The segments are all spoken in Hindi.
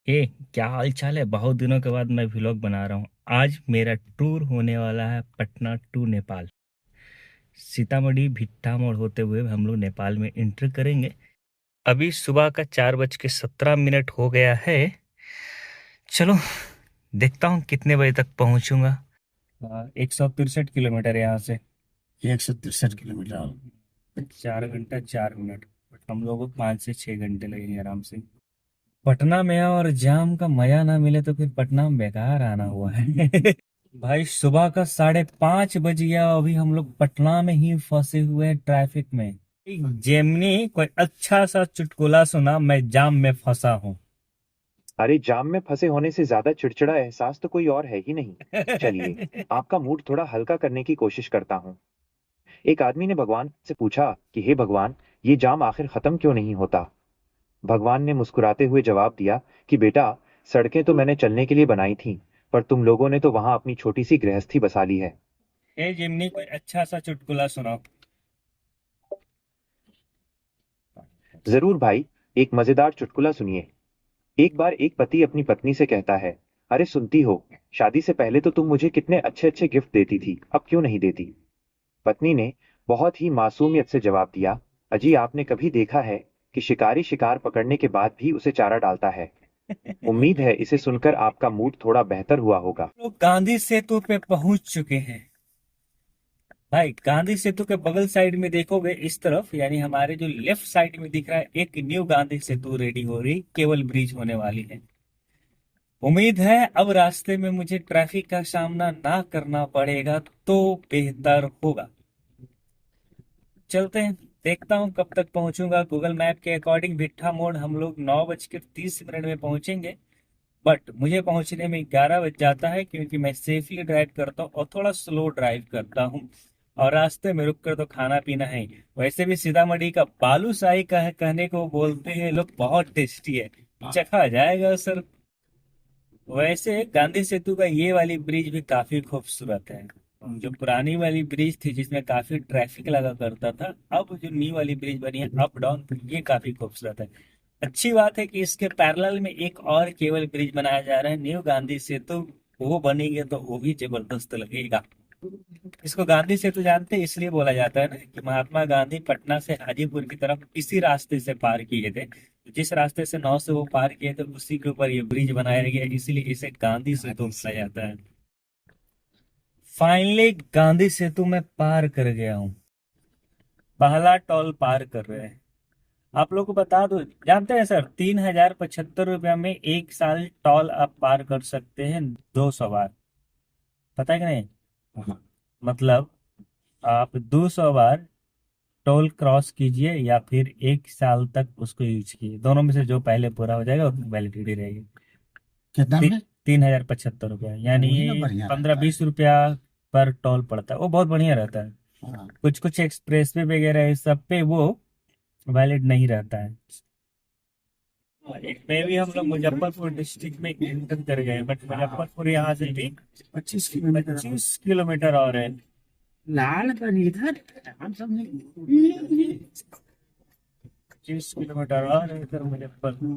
ए, क्या हाल चाल है। बहुत दिनों के बाद मैं व्लॉग बना रहा हूँ। आज मेरा टूर होने वाला है पटना टू नेपाल। सीतामढ़ी भिट्ठा मोड़ होते हुए हम लोग नेपाल में एंटर करेंगे। अभी सुबह का 4:17 हो गया है। चलो देखता हूँ कितने बजे तक पहुँचूंगा। 163 किलोमीटर यहाँ से। 163 किलोमीटर। 4 घंटा 4 मिनट। हम लोगों को 5 से 6 घंटे लगेंगे आराम से। पटना में और जाम का मजा ना मिले तो फिर पटना में बेकार आना हुआ है। भाई सुबह का 5:30 बज गया, अभी हम लोग पटना में ही फंसे हुए हैं ट्रैफिक में। जेमनी कोई अच्छा सा चुटकुला सुना, मैं जाम में फंसा हूँ। अरे जाम में फंसे होने से ज्यादा चिड़चिड़ा एहसास तो कोई और है ही नहीं। चलिए, आपका मूड थोड़ा हल्का करने की कोशिश करता हूँ। एक आदमी ने भगवान से पूछा कि हे भगवान, ये जाम आखिर खत्म क्यों नहीं होता। भगवान ने मुस्कुराते हुए जवाब दिया कि बेटा, सड़कें तो मैंने चलने के लिए बनाई थी, पर तुम लोगों ने तो वहां अपनी छोटी सी गृहस्थी बसा ली है। ए जेमनी कोई अच्छा सा चुटकुला सुनाओ। जरूर भाई, एक मजेदार चुटकुला सुनिए। एक बार एक पति अपनी पत्नी से कहता है, अरे सुनती हो, शादी से पहले तो तुम मुझे कितने अच्छे अच्छे गिफ्ट देती थी, अब क्यों नहीं देती। पत्नी ने बहुत ही मासूमियत से जवाब दिया, अजी आपने कभी देखा है कि शिकारी शिकार पकड़ने के बाद भी उसे चारा डालता है। उम्मीद है इसे सुनकर आपका मूड थोड़ा बेहतर हुआ होगा। लोग गांधी सेतु पे पहुंच चुके हैं। भाई गांधी सेतु के बगल साइड में देखोगे इस तरफ, यानी हमारे जो लेफ्ट साइड में दिख रहा है, एक न्यू गांधी सेतु रेडी हो रही, केबल ब्रिज होने वाली है। उम्मीद है अब रास्ते में मुझे ट्रैफिक का सामना ना करना पड़ेगा तो बेहतर होगा। चलते हैं, देखता हूँ कब तक पहुंचूंगा। गूगल मैप के अकॉर्डिंग भिट्ठा मोड़ हम लोग 9:30 में पहुंचेंगे। बट मुझे पहुंचने में 11 बज जाता है, क्योंकि मैं सेफली ड्राइव करता हूँ और थोड़ा स्लो ड्राइव करता हूँ। और रास्ते में रुक कर तो खाना पीना है। वैसे भी सीतामढ़ी का बालूशाही कहने को बोलते हैं लोग, बहुत टेस्टी है। चखा जाएगा सर। वैसे गांधी सेतु का ये वाली ब्रिज भी काफी खूबसूरत है। जो पुरानी वाली ब्रिज थी जिसमें काफी ट्रैफिक लगा करता था, अब जो न्यू वाली ब्रिज बनी है अप डाउन, ये काफी खूबसूरत है। अच्छी बात है कि इसके पैरेलल में एक और केबल ब्रिज बनाया जा रहा है, न्यू गांधी सेतु। वो बनेंगे तो वो भी जबरदस्त लगेगा। इसको गांधी सेतु जानते हैं, इसलिए बोला जाता है ना कि महात्मा गांधी पटना से हाजीपुर की तरफ इसी रास्ते से पार किए थे। जिस रास्ते से नौ से वो पार किए थे उसी के ऊपर ये ब्रिज बनाया गया, इसीलिए इसे गांधी सेतु कहा जाता है। फाइनली गांधी सेतु में पार कर गया हूँ। पहला टोल पार कर रहे हैं। आप लोग को बता दो, जानते हैं सर, 3,075 रुपया में 1 साल टोल आप पार कर सकते हैं 200 बार। पता है कि नहीं? मतलब आप 200 बार टोल क्रॉस कीजिए या फिर 1 साल तक उसको यूज कीजिए, दोनों में से जो पहले पूरा हो जाएगा उसकी वैलिडिटी रहेगी। कितना में? 3,075 रुपया, यानी वही ना बढ़िया पंद्रह रहता है। बीस रुपया पर टोल पड़ता है। वो बहुत बढ़िया रहता है। हाँ। कुछ कुछ एक्सप्रेसवे वगैरह इस सब पे वो वैलिड नहीं रहता है। में भी हम लोग मुजफ्फरपुर डिस्ट्रिक्ट में एंटर कर गए, बट मुजफ्फरपुर यहाँ से भी 25 किलोमीटर। 25 किलोमीटर और है। लाल का इधर हम सब नहीं। 25 किलोमीटर और है इधर मुजफ्फरपुर।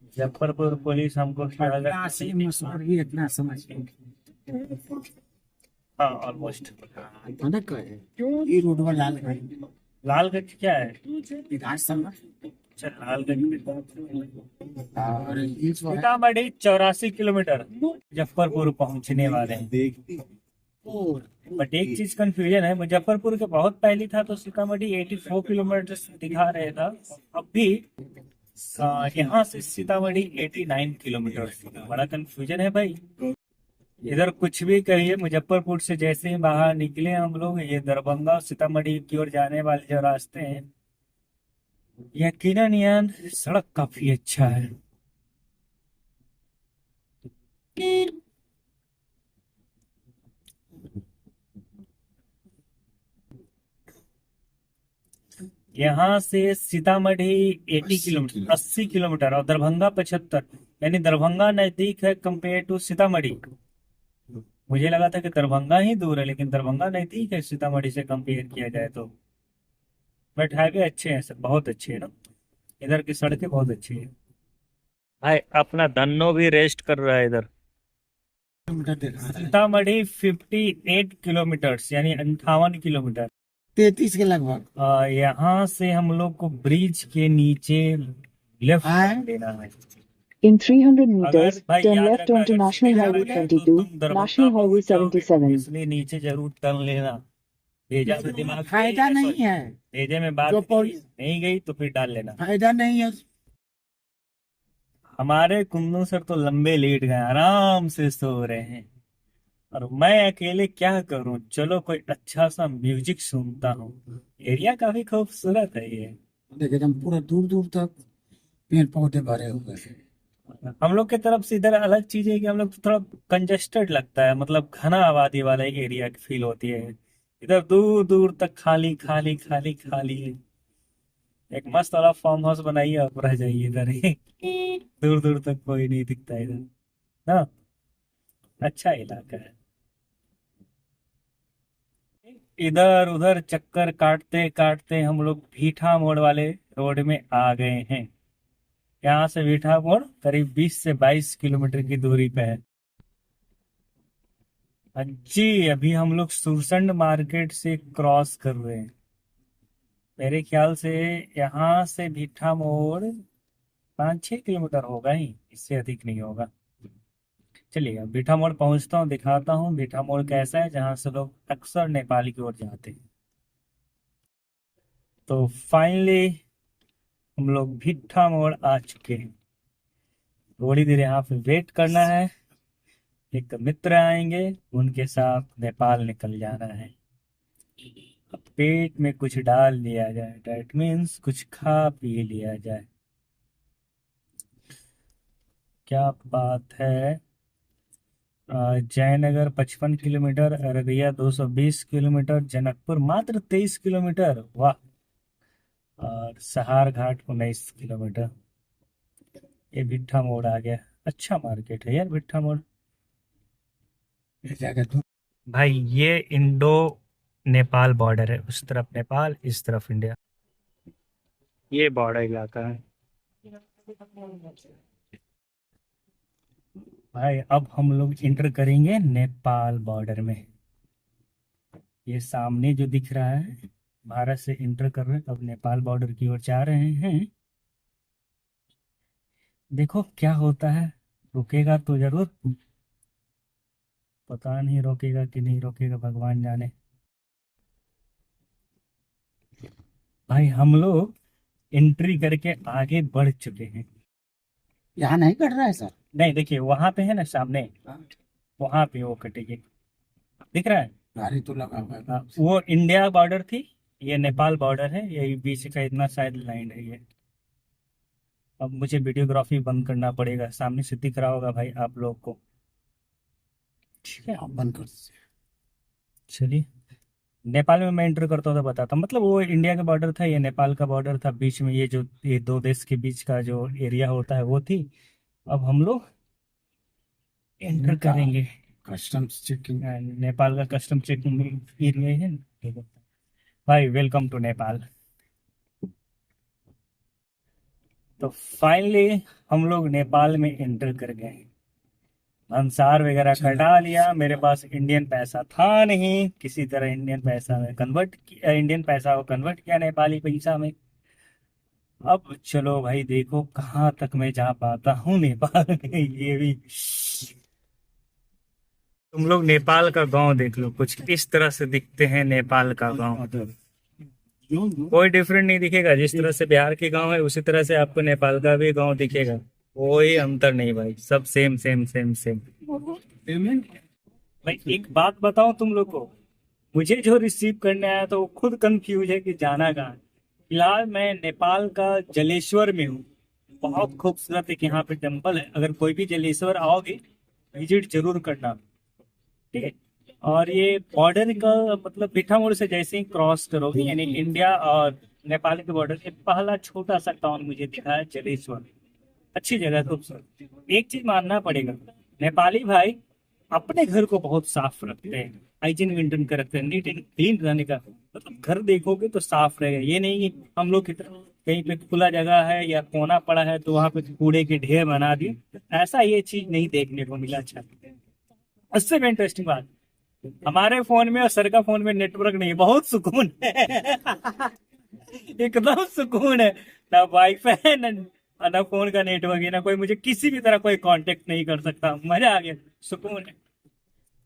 मुजफ्फरपुर पुलिस हमको पटना से मसूरी इतना समझ गए। हाँ ऑलमोस्ट। पता है ये रोड पर लाल गाड़ी लालगंज क्या है? विधानसभा। अच्छा, लालगंज में। और ये जो है सीतामढ़ी 84 किलोमीटर मुजफ्फरपुर पहुंचने वाले हैं। बट एक चीज कंफ्यूजन है, मुजफ्फरपुर के बहुत पहले था तो सीतामढ़ी 84 किलोमीटर दिखा रहे था। अब भी यहाँ से सीतामढ़ी 89 किलोमीटर। बड़ा कंफ्यूजन है भाई। इधर कुछ भी कहिए, मुजफ्फरपुर से जैसे ही बाहर निकले हम लोग, ये दरभंगा और सीतामढ़ी की ओर जाने वाले जो रास्ते हैं, यकीनन यार सड़क काफी अच्छा है। यहाँ से सीतामढ़ी 80 किलोमीटर, 80 किलोमीटर, और दरभंगा 75। यानी दरभंगा नजदीक है कंपेयर टू सीतामढ़ी। मुझे लगा था कि दरभंगा ही दूर है, लेकिन दरभंगा नजदीक है सीतामढ़ी से कंपेयर किया जाए तो। बट हाईवे अच्छे हैं सब, बहुत अच्छे हैं ना। इधर की सड़कें बहुत अच्छी है। भाई अपना धन्नो भी रेस्ट कर रहा है इधर। किलोमीटर दे रहा है। सीतामढ़ी 58 किलोमीटर यानी 58 किलोमीटर। 33 के लगभग। यहाँ से हम लोग को ब्रिज के नीचे लेफ्ट हाँ। लेना है। In 300 अगर meters, भाई turn याद left रखना, onto अगर National सीधे Highway जाओगे तो 22, तुम दरभंगा National Highway पहुंच जाओगे, 77. इसलिए नीचे जरूर टर्न लेना। भेजा तो दिमाग फायदा नहीं है। भेजे में बात जो नहीं गई तो फिर डाल लेना। फायदा नहीं है। हमारे कुंदन सर तो लंबे लेट गए, आराम से सो रहे हैं, और मैं अकेले क्या करूं। चलो कोई अच्छा सा म्यूजिक सुनता हूँ। एरिया काफी खूबसूरत है ये। देखिए एकदम पूरा दूर दूर तक पेड़ पौधे भरे हुए हैं। हम लोग की तरफ से इधर अलग चीज है कि हम लोग थोड़ा कंजेस्टेड लगता है, मतलब घना आबादी वाला एरिया की फील होती है। इधर दूर दूर तक खाली खाली खाली खाली है। एक मस्त वाला फार्म हाउस बनाइए आप रह जाइए इधर ही। दूर दूर तक कोई नहीं दिखता इधर ना। अच्छा इलाका है। इधर उधर चक्कर काटते काटते हम लोग भीठा मोड़ वाले रोड में आ गए हैं। यहाँ से भीठा मोड़ करीब 20 से 22 किलोमीटर की दूरी पे है। हाँ जी, अभी हम लोग सुरसंड मार्केट से क्रॉस कर रहे हैं। मेरे ख्याल से यहाँ से भीठा मोड़ 5-6 किलोमीटर होगा ही, इससे अधिक नहीं होगा। चलिए भीठा मोड़ पहुंचता हूँ, दिखाता हूँ भीठा मोड़ कैसा है, जहाँ से लोग अक्सर नेपाल की ओर जाते हैं। तो फाइनली हम लोग भीठा मोड़ आ चुके हैं। थोड़ी देर यहाँ पे वेट करना है, एक मित्र आएंगे, उनके साथ नेपाल निकल जाना है। अब पेट में कुछ डाल लिया जाए, डैट मीन्स कुछ खा पी लिया जाए। क्या बात है। जयनगर 55 किलोमीटर, अररिया 220 किलोमीटर, जनकपुर मात्र 23 किलोमीटर, वाह। और सहार घाट 19 किलोमीटर। ये भिट्ठा मोड़ आ गया। अच्छा मार्केट है यार भिट्ठा मोड़। ये जगह तो भाई ये इंडो नेपाल बॉर्डर है, उस तरफ नेपाल इस तरफ इंडिया, ये बॉर्डर इलाका है। भाई अब हम लोग इंटर करेंगे नेपाल बॉर्डर में। ये सामने जो दिख रहा है, भारत से इंटर कर रहे हैं, अब नेपाल बॉर्डर की ओर जा रहे हैं। देखो क्या होता है, रुकेगा तो जरूर, पता नहीं रोकेगा कि नहीं रोकेगा, भगवान जाने। भाई हम लोग एंट्री करके आगे बढ़ चुके हैं। यहाँ नहीं कट रहा है सर। नहीं देखिए वहां पे है ना सामने, वहां पे वो कटेगी, दिख रहा है। गाड़ी तो लगा हुआ है। हाँ, वो इंडिया बॉर्डर थी, ये नेपाल बॉर्डर है, यही बीच का इतना शायद लाइन है ये। अब मुझे वीडियोग्राफी बंद करना पड़ेगा, सामने से दिख रहा होगा भाई आप लोग को, ठीक है। आप बंद कर दीजिए। चलिए नेपाल में मैं एंटर करता हूँ तो बताता हूँ। मतलब वो इंडिया का बॉर्डर था, ये नेपाल का बॉर्डर था, बीच में ये जो ये दो देश के बीच का जो एरिया होता है वो थी। अब हम लोग एंटर करेंगे। Customs checking. नेपाल का कस्टम चेकिंग एरिया है ना। भाई वेलकम टू नेपाल। तो फाइनली हम लोग नेपाल में एंटर कर गए। अंसार वगैरह कटा लिया, मेरे पास इंडियन पैसा था नहीं, किसी तरह इंडियन पैसा में कन्वर्ट किया, इंडियन पैसा को कन्वर्ट किया नेपाली पैसा में। अब चलो भाई देखो कहाँ तक मैं जा पाता हूँ नेपाल में। ये भी तुम लोग नेपाल का गांव देख लो, कुछ इस तरह से दिखते हैं नेपाल का गांव। कोई डिफरेंट नहीं दिखेगा, जिस तरह से बिहार के गांव है उसी तरह से आपको नेपाल का भी गांव दिखेगा, कोई अंतर नहीं भाई, सब सेम सेम सेम सेम। भाई एक बात बताओ तुम लोग को, मुझे जो रिसीव करने आया तो वो खुद कंफ्यूज है कि जाना कहाँ है। फिलहाल मैं नेपाल का जलेश्वर में हूँ। बहुत खूबसूरत एक यहाँ पे टेम्पल है, अगर कोई भी जलेश्वर आओगे विजिट जरूर करना, ठीक है। और ये बॉर्डर का मतलब भिट्ठा मोड़ से जैसे ही क्रॉस करोगे, यानी इंडिया और नेपाल के बॉर्डर के पहला छोटा सा टाउन मुझे दिखा है जलेश्वर। अच्छी जगह, खूबसूरत। एक चीज मानना पड़ेगा, नेपाली भाई अपने घर को बहुत साफ रखते हैं, हाइजीन मेंटेन कर रखते हैं, नीट एंड क्लीन रहने का मतलब घर देखोगे तो साफ रहेगा। ये नहीं कि हम लोग की तरह कहीं पे खुला जगह है या कोना पड़ा है तो वहां पे कूड़े के ढेर बना दिए। ऐसा ये चीज नहीं देखने को मिला। अच्छा, उससे भी इंटरेस्टिंग बात, हमारे फोन में और सर का फोन में नेटवर्क नहीं, बहुत सुकून है। एकदम सुकून है, ना वाईफाई है ना फोन का नेटवर्क है, ना कोई मुझे किसी भी तरह कोई कांटेक्ट नहीं कर सकता। मजा आ गया, सुकून है।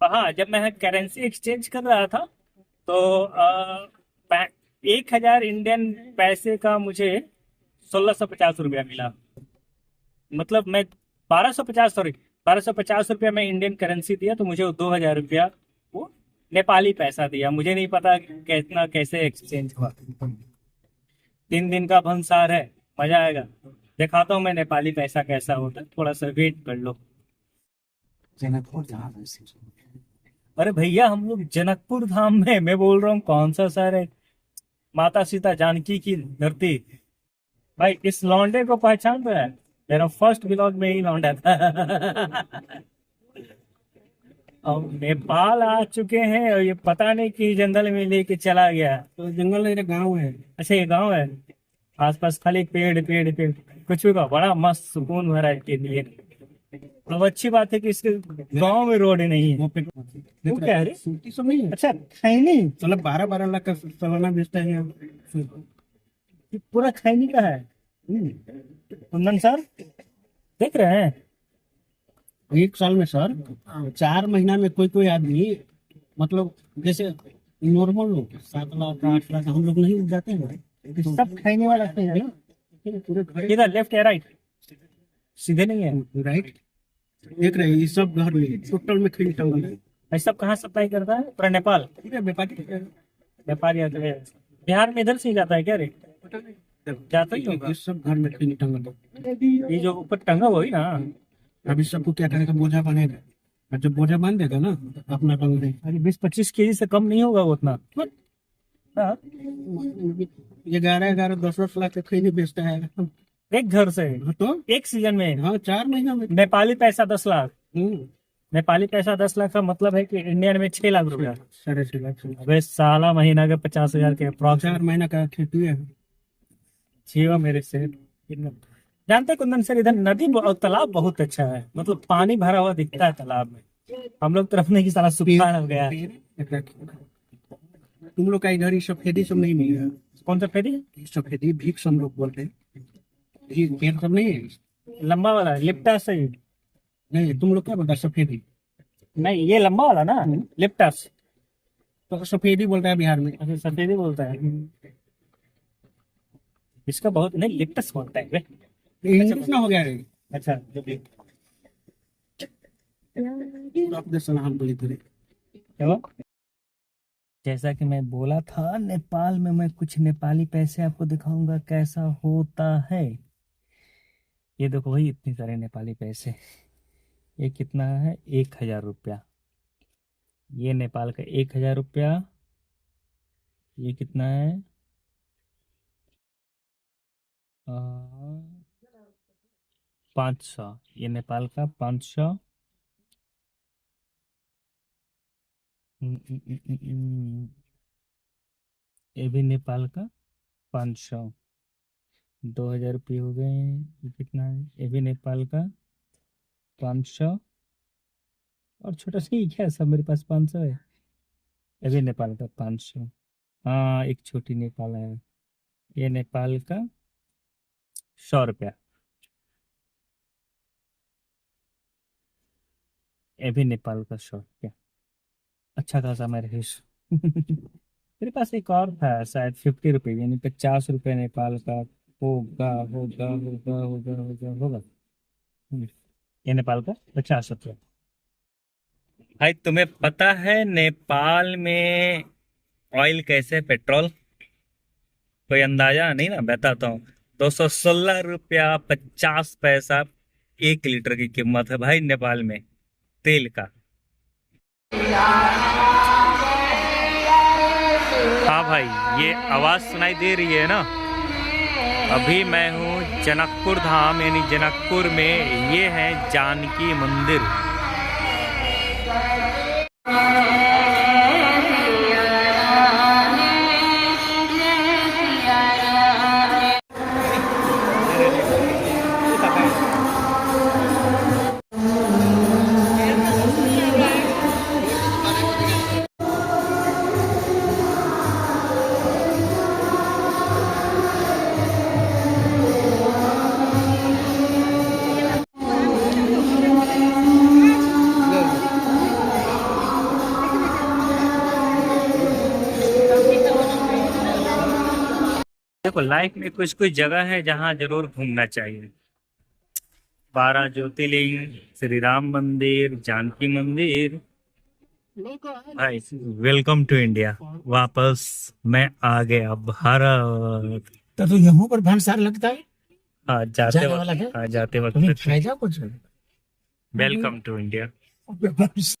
हाँ, जब मैं करेंसी एक्सचेंज कर रहा था तो 1,000 इंडियन पैसे का मुझे 1,650 रुपया मिला। मतलब मैं 1250 रुपया मैं इंडियन करेंसी दिया तो मुझे वो 2,000 रुपया वो नेपाली पैसा दिया। मुझे नहीं पता कितना कैसे एक्सचेंज हुआ। 3 दिन का भंसार है, मजा आएगा। दिखाता हूँ मैं नेपाली पैसा कैसा होता है, थोड़ा सा वेट कर लो। जनकपुर धाम है सिर्फ। अरे भैया, हम लोग जनकपुर धाम में, मैं बोल रहा हूँ कौन सा शहर है, माता सीता जानकी की धरती। भाई, इस लौंडे को पहचान रहा है? मेरा फर्स्ट ब्लॉग में ही लौंडा था। अब नेपाल आ चुके हैं और ये पता नहीं कि जंगल में लेके चला गया। तो जंगल मेरा गांव है। अच्छा, ये गांव है, आसपास खाली पेड़ पेड़ पेड़, कुछ भी का बड़ा मस्त सुकून भरा है के लिए। अब अच्छी बात है कि इसके गांव में रोड नहीं है। वो क्या है रे? सूटी सब नहीं है। अच्छा, खैनी, मतलब 12-12 लाख का सालाना बेचता है यहाँ। ये पूरा खैनी का है। कुंदन सर देख रहे हैं? एक साल में सर 4 महीना में कोई कोई आदमी, मतलब जैसे नॉर्मल लोग 7 लाख 8 लाख हम लोग नहीं उग जाते हैं। सब खैनी वाला है ना? पूरे घर इधर लेफ्ट या राइट? सीधे नहीं है। राइट देख रहे हैं, ये सब घर में टोटल में खरीद टंगल है। ये सब कहाँ सप्लाई करता है? पूरा नेपाल? पूरे व्यापारी व्यापारी आते हैं। बिहार में इधर से ही जाता है क्या रे? जाता ही होगा। ये सब घर में खरीद टंगल है। ये जो ऊपर टंगा वही ना? अभी सबको क्या करेगा, बोझा बनेगा, और जब बोझा बांध देगा ना तो अपना रंग देगा। अरे 20-25 केजी से कम नहीं होगा वो उतना। हाँ, 11-11 10-10 लाख का खैनी बेचता है एक घर से तो। एक सीजन में। हाँ 4 महीना में। नेपाली पैसा 10 लाख। हम्म, नेपाली पैसा 10 लाख का मतलब है कि इंडियन में 6 लाख रुपया। 6.5 लाख से। अबे साला, महीना के 50,000 के अप्रॉक्स 4 महीना का खेती है। जीवा मेरे से। जानते हैं कुंदन सर, इधर नदी और तालाब बहुत अच्छा है, मतलब पानी भरा हुआ दिखता है तालाब में। हम लोग तरफ नहीं, कि सारा सूखा हो गया है। तुम लोग का इधर ये सफेदी सब नहीं मिलेगा। कौन सा फेरी? सफेदी भीख हम लोग बोलते हैं। ये पेड़ सब नहीं है। लंबा वाला लिप्टा सही? नहीं, तुम लोग क्या बोलता है सफेदी? नहीं, ये लंबा वाला ना, लिप्टस। तो सफेदी बोलता है बिहार में। अच्छा, सफेदी बोलता है। इसका बहुत नहीं, लिप्टस बोलता है। इंग्लिश ना हो गया रे। अच्छा, जो भी आपके सलाम बोली तेरे। क्या हुआ? जैसा कि मैं बोला था, नेपाल में मैं कुछ नेपाली पैसे आपको दिखाऊंगा कैसा होता है। ये देखो भाई, इतने सारे नेपाली पैसे। ये कितना है? 1,000 रुपया। ये नेपाल का 1,000 रुपया। ये कितना है? 500। ये नेपाल का 500। ये भी नेपाल का 500। 2,000 रुपये हो गए। ये कितना है? ये भी नेपाल का 500। और छोटा सा ही क्या, सब मेरे पास 500 है। ये भी नेपाल का 500। हाँ, एक छोटी नेपाल है। ये नेपाल का 100 रुपया। ये भी नेपाल का 100 रुपया। अच्छा खासा मेरे हिस्स। मेरे पास एक और था शायद 50 रुपये, यानी 50 रुपये नेपाल का होगा होगा होगा होगा होगा होगा। ये नेपाल का 50 रुपया। भाई, तुम्हें पता है नेपाल में ऑयल कैसे, पेट्रोल? कोई अंदाजा नहीं ना? बताता हूँ। 216 रुपया 50 पैसा 1 लीटर की कीमत है भाई नेपाल में तेल का। हाँ भाई, ये आवाज सुनाई दे रही है ना? अभी मैं हूँ जनकपुर धाम, यानी जनकपुर में। ये है जानकी मंदिर। देखो लाइफ में कुछ कुछ जगह है जहाँ जरूर घूमना चाहिए। 12 ज्योतिर्लिंग, श्री राम मंदिर, जानकी मंदिर। भाई वेलकम टू इंडिया। वापस मैं आ गया भारत। तो यहाँ पर भंसार लगता है, हाँ जाने वाला है? जाते तुम्हें वक्त फायदा कुछ वेलकम टू इंडिया। है?